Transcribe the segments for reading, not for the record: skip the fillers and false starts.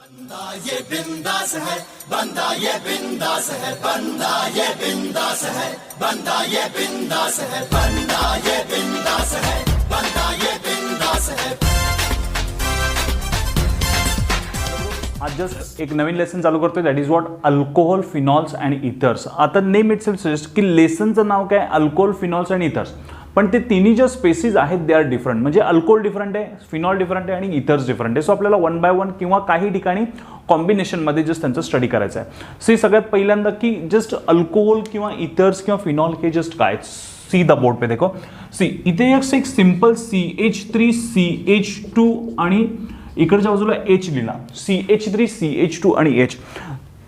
बंदा ये बिंदास है, बंदा ये बिंदास है, बंदा ये बिंदास है, बंदा ये बिंदास है, बंदा ये बिंदास है, बंदा ये बिंदास है। आज जस्ट एक नवीन लेसन चालू करतोय, that is what alcohol, phenols and ethers. आता नेम इट सेल्फ सजेस्ट की लेसनचं नाव काय, अल्कोहोल, फिनॉल्स अँड इथर्स. पण ते तिन्ही जे स्पेसिस आहेत दे आर डिफरंट. म्हणजे अल्कोहोल डिफरंट आहे, फिनॉल डिफरंट आहे आणि इथर्स डिफरंट आहे. सो आपल्याला वन बाय वन किंवा काही ठिकाणी कॉम्बिनेशनमध्ये जस्ट त्यांचा स्टडी करायचा आहे. सी सगळ्यात पहिल्यांदा की जस्ट अल्कोहोल किंवा इथर्स किंवा फिनॉल हे जस्ट काय. सी द बोर्ड पे देखो. सी इथे एक सिंपल CH3 CH2 आणि इकडच्या बाजूला H लिहिला, CH3 CH2 आणि H.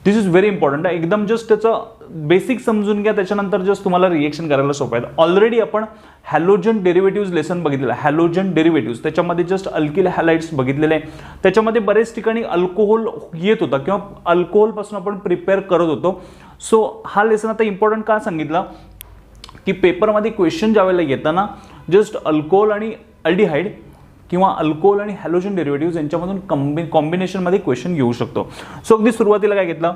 This is very important. एकदम जस्ट त्याचं बेसिक समजून घ्या, त्याच्यानंतर जस्ट तुम्हाला रिएक्शन करायला सोपं आहे. ऑलरेडी आपण हॅलोजन डेरिव्हेटिव्ह लेसन बघितलेलं आहे. हॅलोजन डेरिव्हेटिव्ह त्याच्यामध्ये जस्ट अल्किल हॅलाइड्स बघितलेले आहे. त्याच्यामध्ये बरेच ठिकाणी अल्कोहोल येत होता किंवा अल्कोहोलपासून आपण प्रिपेअर करत होतो. सो हा लेसन आता इम्पॉर्टंट का सांगितला की पेपरमध्ये क्वेश्चन ज्यावेळेला येताना जस्ट अल्कोहोल आणि अल्डिहाइड किंवा अल्कोहोल आणि हॅलोजन डेरिव्हेटिव्ह यांच्यामधून कॉम्बिनेशनमध्ये क्वेश्चन येऊ शकतो. सो अगदी सुरुवातीला काय घेतलं,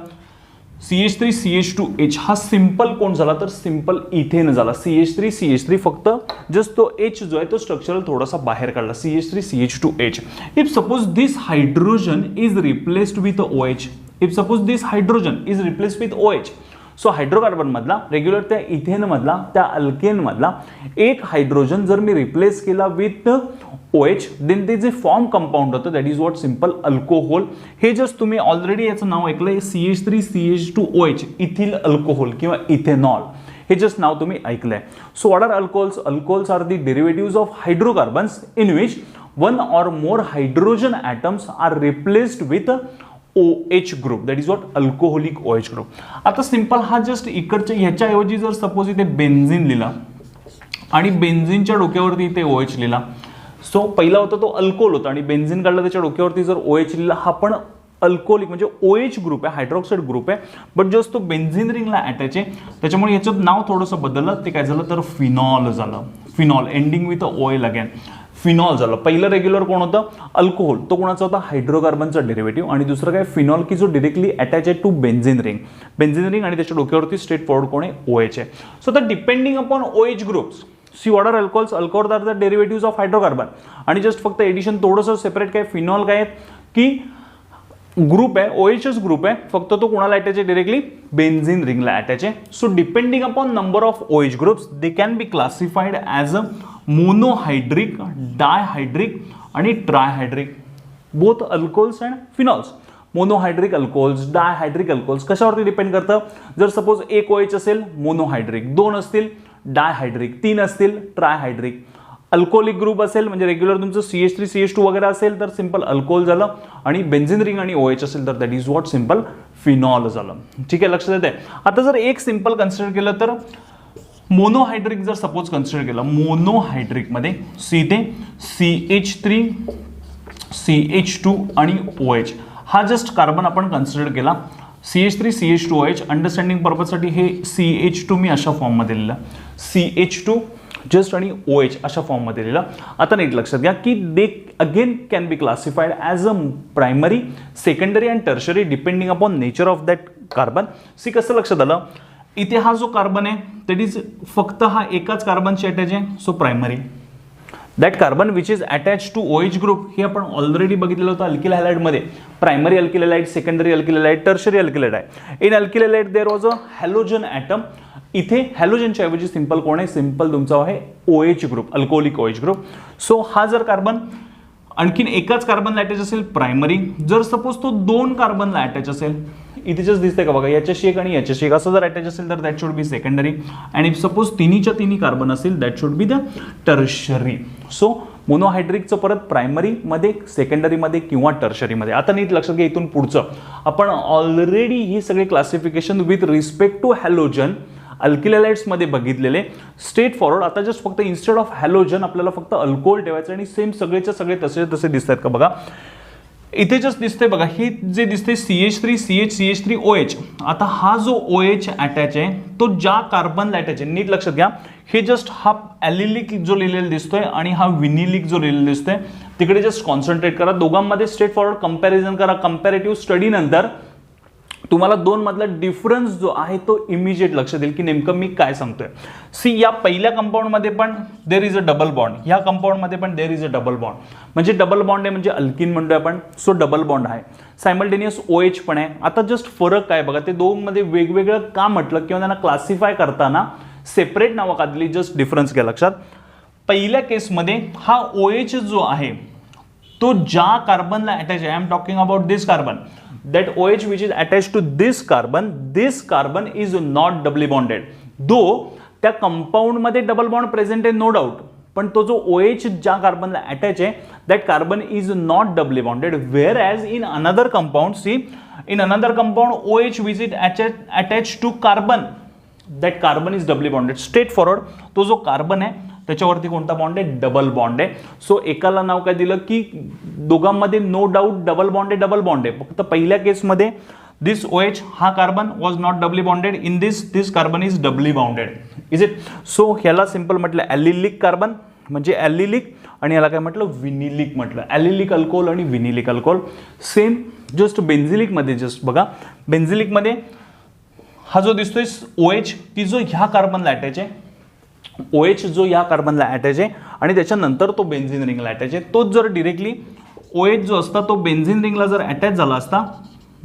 CH3 CH2H हा सिंपल कोण झाला तर सिंपल इथेन झाला. CH3 CH3 फक्त जस्ट तो H जो आहे तो स्ट्रक्चरल थोडासा बाहेर काढला. CH3 CH2H. If suppose this hydrogen is replaced with OH, if suppose this hydrogen is replaced with OH, so hydrocarbon मधला रेग्युलर त्या इथेन मधला त्या अल्केन मधला एक हायड्रोजन जर मी रिप्लेस केला विथ OH, देन ते जे फॉर्म कंपाऊंड होतं that is what simple alcohol. हे जस्ट तुम्ही ऑलरेडी याचं नाव ऐकलंय, CH3 CH2OH इथिल अल्कोहोल किंवा इथेनॉल. हे जस्ट नाव तुम्ही ऐकलंय. So what are alcohols? Alcohols are the derivatives of hydrocarbons in which one or more hydrogen atoms are replaced with OH group, that is what alcoholic OH group. आता simple हा just इकडच्या ह्याच्याऐवजी जर suppose इथे benzene लिहिला आणि बेन्झिनच्या डोक्यावरती इथे OH लिहिला, सो पहिला होता तो अल्कोहोल होता आणि बेन्झिन काढला त्याच्या डोक्यावरती जर OH लिहिला, हा पण अल्कोहोलिक म्हणजे OH ग्रुप आहे, हायड्रॉक्साईड ग्रुप आहे, बट जस्ट तो बेन्झिन रिंगला अटॅच आहे, त्याच्यामुळे याचं नाव थोडंसं बदललं. ते काय झालं तर फिनॉल झालं. Phenol ending with OL again, phenol झालं. पहिलं रेग्युलर कोण होतं अल्कोहोल, तो कोणाचा होता हायड्रोकार्बनचा डेरिव्हेटिव्ह, आणि दुसरं काय फिनॉल की जो डिरेक्टली अटॅच आहे to benzene ring. Benzene ring आणि त्याच्या डोक्यावरती स्ट्रेट फॉरवर्ड कोण आहे OH आहे. So the depending upon OH groups, see what are alcohols? Alcohol are the derivatives of hydrocarbon. आणि जस्ट फक्त एडिशन थोडंसं सेपरेट काय फिनॉल काय की ग्रुप आहे, OHच ग्रुप आहे, फक्त तो कोणाला अटॅच आहे डिरेक्टली बेन्झिन रिंगला अटॅच आहे. So depending upon number of OH groups they can be classified as a monohydric, dihydric आणि trihydric, both alcohols and phenols. Monohydric alcohols, dihydric alcohols कशावरती डिपेंड करतं? जर सपोज एक OH असेल monohydric, दोन असतील डायहायड्रिक, तीन असतील ट्रायहायड्रिक. अल्कोहोलिक ग्रुप असेल म्हणजे रेग्युलर तुमचं CH3 CH2 वगैरे असेल तर सिंपल अल्कोहोल झालं, आणि बेन्झिन रिंग आणि OH असेल तर that is what simple phenol झालं. ठीक आहे, लक्षात येते. आता जर एक सिंपल कन्सिडर केलं तर मोनोहायड्रिक जर सपोज कन्सिडर केलं, मोनोहायड्रिकमध्ये इथे CH3 CH2 आणि OH हा जस्ट कार्बन आपण कन्सिडर केला. CH3 CH2OH अंडरस्टँडिंग पर्पजसाठी हे CH2 मी अशा फॉर्ममध्ये लिहिलं, CH2 जस्ट आणि OH अशा फॉर्ममध्ये लिहिलं. आता नीट लक्षात घ्या की they again can be classified as a primary, secondary and tertiary depending upon nature of that carbon. See कसं लक्षात आलं? इथे हा जो कार्बन आहे दॅट इज फक्त हा एकाच कार्बनशी अटॅच आहे, so primary. That carbon which is attach to OH group हे आपण ऑलरेडी बघितलेलं होतं अल्किल हॅलाइडमध्ये. Primary alkyl halide, secondary alkyl halide, tertiary alkyl halide. In alkyl halide there was a halogen atom. इथे हॅलोजनच्या ऐवजी सिंपल कोण आहे? सिंपल तुमचा आहे OH group, alcoholic OH group. So हा जर कार्बन आणखीन एकाच कार्बनला अटॅच असेल प्रायमरी, जर सपोज तो दोन कार्बनला अटॅच असेल, इथे जस्ट दिसतंय का बघा, याच्याशी एक आणि याच्याशी एक असं जर अटॅच असेल तर that should be secondary, and if suppose तिन्हीच्या तिन्ही कार्बन असेल that should be the tertiary. So मोनोहायड्रिकचं परत प्रायमरीमध्ये, सेकंडरीमध्ये किंवा टर्शरीमध्ये. आता नीट लक्षात घ्या, इथून पुढचं आपण ऑलरेडी ही सगळे classification with respect to halogen alkyl हॅलाइड्समध्ये बघितलेले स्ट्रेट फॉरवर्ड. आता जस्ट फक्त इन्स्टेड ऑफ हॅलोजन आपल्याला फक्त अल्कोहोल ठेवायचं आणि सेम सगळेच्या सगळे तसे दिसतात का बघा. इथे जस्ट दिसतंय बघा, हे जे दिसतंय CH3 CH CH3 OH. आता हा जो OH अटॅच आहे तो ज्या कार्बनला अटॅच आहे, नीट लक्षात घ्या, हे जस्ट हा ॲलिलिक जो लिहिलेला दिसतोय आणि हा विनिलिक जो लिहिलेला दिसतोय तिकडे जस्ट कॉन्सन्ट्रेट करा. दोघांमध्ये स्ट्रेट फॉरवर्ड कंपॅरिझन करा. कंपॅरेटिव्ह स्टडी नंतर तुम्हाला दोन मधला डिफरन्स जो आहे तो इमिजिएट लक्षात येईल की नेमकं मी काय सांगतोय. सी, या पहिल्या कंपाऊंडमध्ये पण there is a double bond, ह्या कंपाऊंडमध्ये पण there is a double bond. म्हणजे डबल बॉन्ड आहे म्हणजे अल्किन म्हणतोय आपण, सो डबल बॉन्ड आहे. सायमल्टेनियस OH पण आहे. आता जस्ट फरक काय बघा, ते दोनमध्ये वेगवेगळं का म्हटलं किंवा त्यांना क्लासिफाय करताना सेपरेट नावं का दिली, जस्ट डिफरन्स घ्या लक्षात. पहिल्या केसमध्ये हा OH जो आहे तो ज्या कार्बनला अटॅच आहे, I am talking about this carbon, that OH which is attached to this carbon is not doubly bonded. Though त्या कंपाऊंड मध्ये डबल बॉन्ड प्रेझेंट आहे, नो डाऊट, पण तो जो OH ज्या कार्बनला अटॅच आहे that carbon is not doubly bonded, whereas in another compound, see, in another compound OH which is attached to carbon, that carbon is doubly bonded. Straight forward, तो जो carbon आहे त्याच्यावरती कोणता बॉन्ड आहे, double bond आहे. So एकाला नाव काय दिलं की दोघांमध्ये नो डाऊट डबल बॉन्ड आहे, डबल बॉन्ड आहे. फक्त पहिल्या केसमध्ये दिस OH हा carbon was not doubly bonded, in this carbon is doubly bounded, is it. So ह्याला सिंपल म्हटलं ॲलिलिक कार्बन म्हणजे ॲलिलिक, आणि याला काय म्हटलं, विनिलिक म्हटलं. ॲलिलिक अल्कोहोल आणि विनिलिक अल्कोहोल सेम. जस्ट बेन्झिलिकमध्ये जस्ट बघा, बेन्झिलिकमध्ये हा जो दिसतोय OH ती जो ह्या कार्बनला अटॅच आहे, OH जो या कार्बनला अटॅच आहे आणि त्याच्यानंतर तो बेन्झिन रिंगला अटॅच आहे, तोच जर डिरेक्टली OH जो असता तो बेन्झिन रिंगला जर अटॅच झाला असता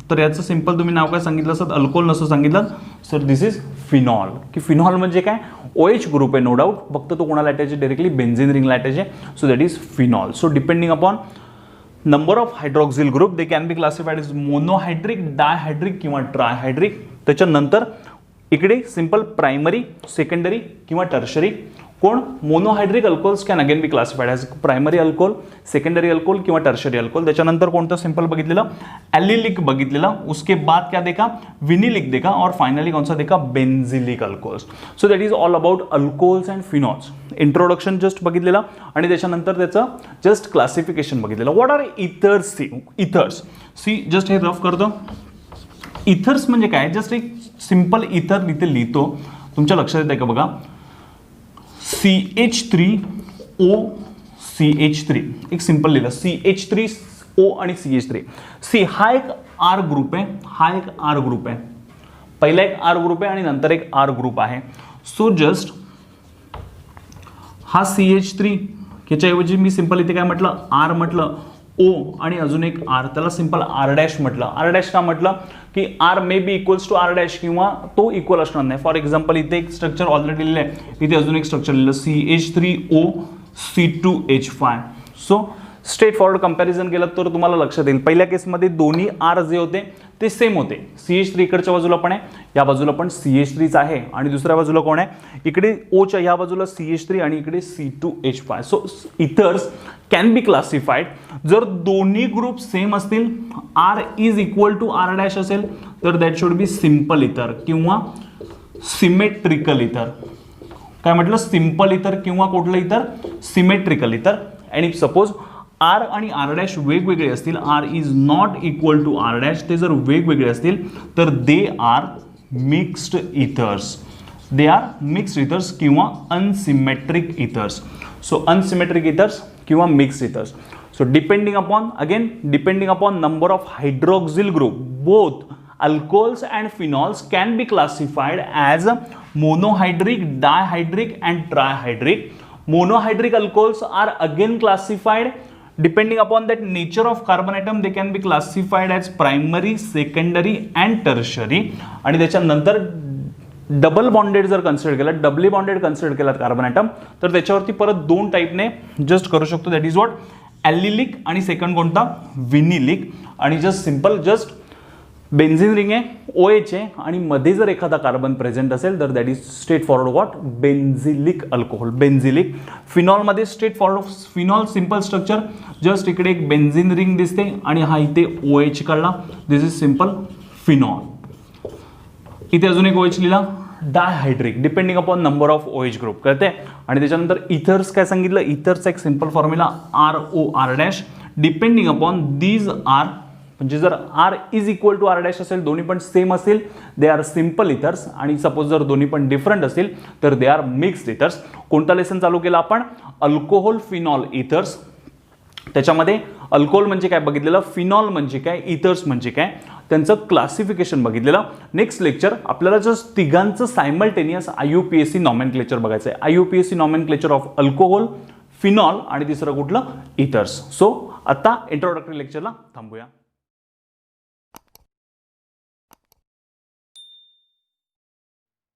तर याचं सिंपल तुम्ही नाव काय सांगितलं असतं, अल्कोहोल नसं सांगितलं. Sir this is phenol. की फिनॉल म्हणजे काय, OH ग्रुप आहे नो डाऊट, फक्त तो कोणाला अटॅच आहे, डायरेक्टली बेन्झिन रिंगला अटॅच आहे. So that is phenol. So depending upon number of hydroxyl group they can be classified is monohydric, dihydric किंवा ट्रायहायड्रिक. त्याच्यानंतर इकडे सिंपल प्रायमरी, सेकंडरी किंवा टर्शरी. कोण, monohydric alcohols can again be classified as primary alcohol, secondary alcohol किंवा tertiary alcohol. त्याच्यानंतर कोणतं simple बघितलेलं, ॲलिलिक बघितलेलं. उसके बाद क्या देखा, विनिलिक देखा, और फाइनली कौन सा देखा, benzylic alcohols. So that is all about alcohols and phenols. Introduction just बघितलेलं आणि त्याच्यानंतर त्याचं जस्ट क्लासिफिकेशन बघितलेलं. What are ethers? Ethers, see just हे रफ करतो. इथर्स म्हणजे काय, जस्ट एक सिंपल इथर इथे लिहितो, तुमच्या लक्षात येते का बघा, CH3O CH3, एक सिंपल लिहिलं CH3O आणि CH3. सी, हा एक R ग्रुप आहे, हा एक R ग्रुप आहे, पहिला एक R ग्रुप आहे आणि नंतर एक R ग्रुप आहे. सो जस्ट हा CH3, ह्याच्याऐवजी मी सिंपल इथे काय म्हटलं, R म्हटलं, O आणि अजून एक R, त्याला सिंपल R डॅश म्हटलं. R डॅश का म्हटलं की R may be equals to R dash किंवा तो इक्वल असणार नाही. फॉर एक्झाम्पल इथे एक स्ट्रक्चर ऑलरेडी लिहिलं आहे, इथे अजून एक स्ट्रक्चर लिहिलं CH3O C2H5. So straight forward comparison केलं तर तुम्हाला लक्षात येईल, पहिल्या केसमध्ये दोन्ही R जे होते ते सेम होते. CH3 इकडच्या बाजूला पण आहे, या बाजूला पण CH3च आहे आणि दुसऱ्या बाजूला कोण आहे, इकडे Oच्या ह्या बाजूला CH3 आणि इकडे C2H5. So ethers can be classified. जर दोन्ही ग्रुप सेम असतील, R is equal to R dash असेल तर दॅट शुड बी सिंपल इथर किंवा सिमेट्रिकल इथर. काय म्हटलं, सिंपल इथर किंवा कुठलं इथर, सिमेट्रिकल इथर. आणि सपोज R आणि R डॅश वेगवेगळे असतील, R is not equal to R dash, ते जर वेगवेगळे असतील तर they are mixed ethers. They are mixed ethers किंवा unsymmetric ethers. So unsymmetric ethers किंवा mixed ethers. So depending upon number of hydroxyl group, both alcohols and phenols can be classified as monohydric, dihydric and trihydric. Monohydric alcohols are again classified depending upon that nature of carbon atom, they can be classified as primary, secondary and tertiary. आणि त्याच्यानंतर double bonded जर consider केला, doubly bonded consider केला carbon item, तर त्याच्यावरती परत दोन टाईपने just करू शकतो. दॅट इज वॉट, ॲलिलिक आणि सेकंड कोणता, विनिलिक. आणि just simple just benzene ring आहे, OH आहे आणि मध्ये जर एखादा कार्बन प्रेझेंट असेल तर that is straightforward what, benzylic alcohol, benzylic. फिनॉलमध्ये straightforward phenol simple structure, just इकडे एक बेन्झिन रिंग दिसते आणि हा इथे OH काढला, दिस इज सिंपल फिनॉल. इथे अजून एक OH लिहिला, dihydric, depending upon number of OH group करते. आणि त्याच्यानंतर इथर्स काय सांगितलं, इथर्सचा एक simple formula ROR dash, depending upon these R, म्हणजे जर R is equal to R dash असेल, दोन्ही पण सेम असेल, दे आर सिम्पल इथर्स, आणि सपोज जर दोन्ही पण डिफरंट असेल तर दे आर मिक्स्ड इथर्स. कोणता लेसन चालू केला आपण? Alcohol phenol ethers. त्याच्यामध्ये अल्कोहोल म्हणजे काय बघितलेलं, फिनॉल म्हणजे काय, इथर्स म्हणजे काय, त्यांचं क्लासिफिकेशन बघितलेलं. नेक्स्ट लेक्चर आपल्याला जस्ट तिघांचं सायमल्टेनियस IUPAC नॉमेनक्लेचर बघायचं आहे. IUPAC nomenclature of alcohol, phenol आणि तिसरं कुठलं, इथर्स. सो आता इंट्रोडक्टरी लेक्चरला थांबूया.